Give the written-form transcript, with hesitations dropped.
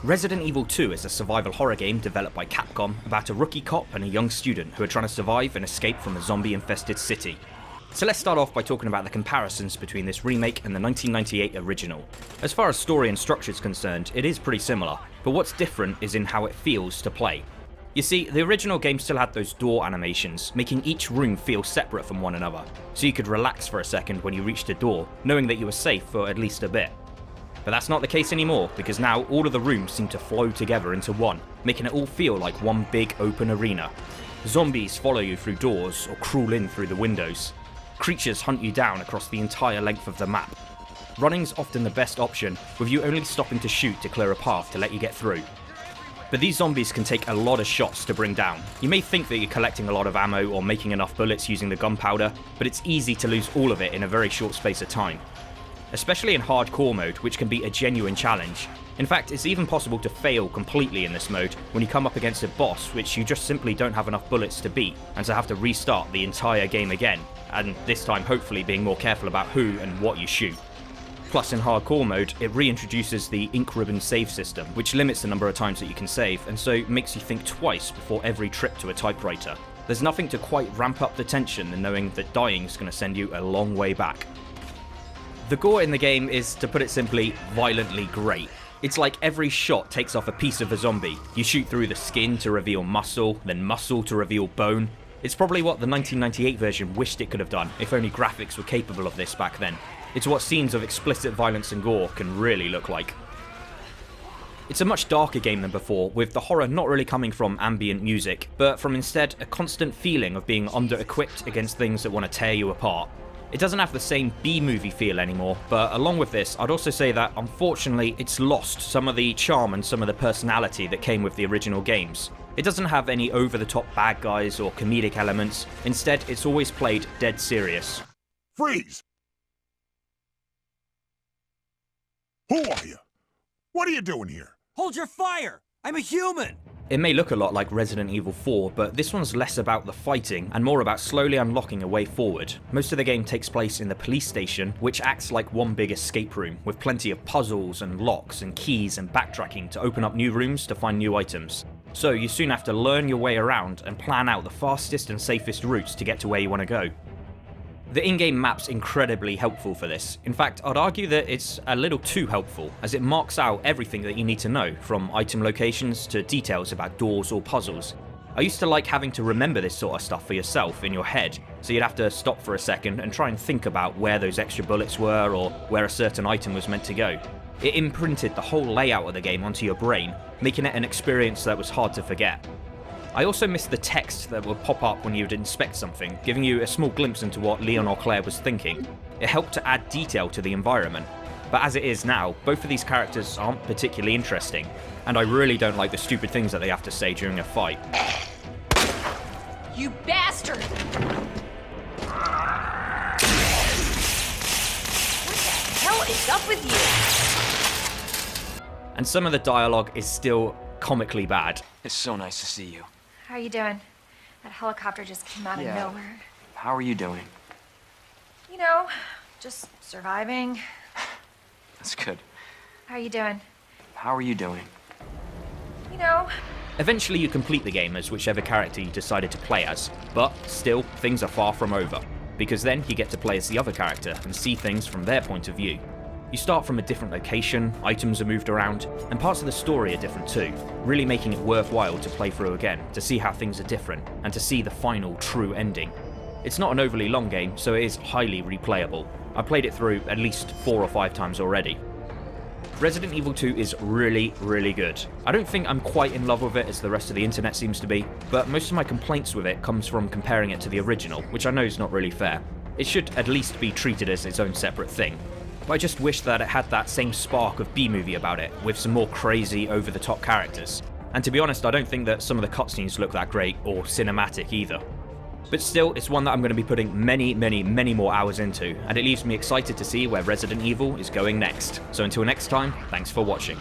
Resident Evil 2 is a survival horror game developed by Capcom about a rookie cop and a young student who are trying to survive and escape from a zombie-infested city. So let's start off by talking about the comparisons between this remake and the 1998 original. As far as story and structure is concerned, it is pretty similar, but what's different is in how it feels to play. You see, the original game still had those door animations, making each room feel separate from one another, so you could relax for a second when you reached a door, knowing that you were safe for at least a bit. But that's not the case anymore, because now all of the rooms seem to flow together into one, making it all feel like one big open arena. Zombies follow you through doors or crawl in through the windows. Creatures hunt you down across the entire length of the map. Running's often the best option, with you only stopping to shoot to clear a path to let you get through. But these zombies can take a lot of shots to bring down. You may think that you're collecting a lot of ammo or making enough bullets using the gunpowder, but it's easy to lose all of it in a very short space of time. Especially in hardcore mode, which can be a genuine challenge. In fact, it's even possible to fail completely in this mode when you come up against a boss which you just simply don't have enough bullets to beat, and to have to restart the entire game again, and this time hopefully being more careful about who and what you shoot. Plus, in hardcore mode, it reintroduces the ink ribbon save system, which limits the number of times that you can save, and so makes you think twice before every trip to a typewriter. There's nothing to quite ramp up the tension than knowing that dying is going to send you a long way back. The gore in the game is, to put it simply, violently great. It's like every shot takes off a piece of a zombie. You shoot through the skin to reveal muscle, then muscle to reveal bone. It's probably what the 1998 version wished it could have done, if only graphics were capable of this back then. It's what scenes of explicit violence and gore can really look like. It's a much darker game than before, with the horror not really coming from ambient music, but from instead a constant feeling of being under-equipped against things that want to tear you apart. It doesn't have the same B-movie feel anymore, but along with this, I'd also say that unfortunately it's lost some of the charm and some of the personality that came with the original games. It doesn't have any over-the-top bad guys or comedic elements, instead it's always played dead serious. Freeze! Who are you? What are you doing here? Hold your fire! I'm a human! It may look a lot like Resident Evil 4, but this one's less about the fighting and more about slowly unlocking a way forward. Most of the game takes place in the police station, which acts like one big escape room, with plenty of puzzles and locks and keys and backtracking to open up new rooms to find new items. So you soon have to learn your way around and plan out the fastest and safest routes to get to where you want to go. The in-game map's incredibly helpful for this. In fact, I'd argue that it's a little too helpful, as it marks out everything that you need to know, from item locations to details about doors or puzzles. I used to like having to remember this sort of stuff for yourself in your head, so you'd have to stop for a second and try and think about where those extra bullets were or where a certain item was meant to go. It imprinted the whole layout of the game onto your brain, making it an experience that was hard to forget. I also missed the text that would pop up when you would inspect something, giving you a small glimpse into what Leon or Claire was thinking. It helped to add detail to the environment. But as it is now, both of these characters aren't particularly interesting, and I really don't like the stupid things that they have to say during a fight. You bastard! What the hell is up with you? And some of the dialogue is still comically bad. It's so nice to see you. How are you doing? That helicopter just came out of nowhere. How are you doing? You know, just surviving. That's good. How are you doing? How are you doing? You know. Eventually you complete the game as whichever character you decided to play as, but still, things are far from over, because then you get to play as the other character and see things from their point of view. You start from a different location, items are moved around, and parts of the story are different too, really making it worthwhile to play through again, to see how things are different, and to see the final true ending. It's not an overly long game, so it is highly replayable. I played it through at least 4 or 5 times already. Resident Evil 2 is really, really good. I don't think I'm quite in love with it as the rest of the internet seems to be, but most of my complaints with it comes from comparing it to the original, which I know is not really fair. It should at least be treated as its own separate thing. But I just wish that it had that same spark of B-movie about it, with some more crazy, over-the-top characters. And to be honest, I don't think that some of the cutscenes look that great, or cinematic either. But still, it's one that I'm going to be putting many more hours into, and it leaves me excited to see where Resident Evil is going next. So until next time, thanks for watching.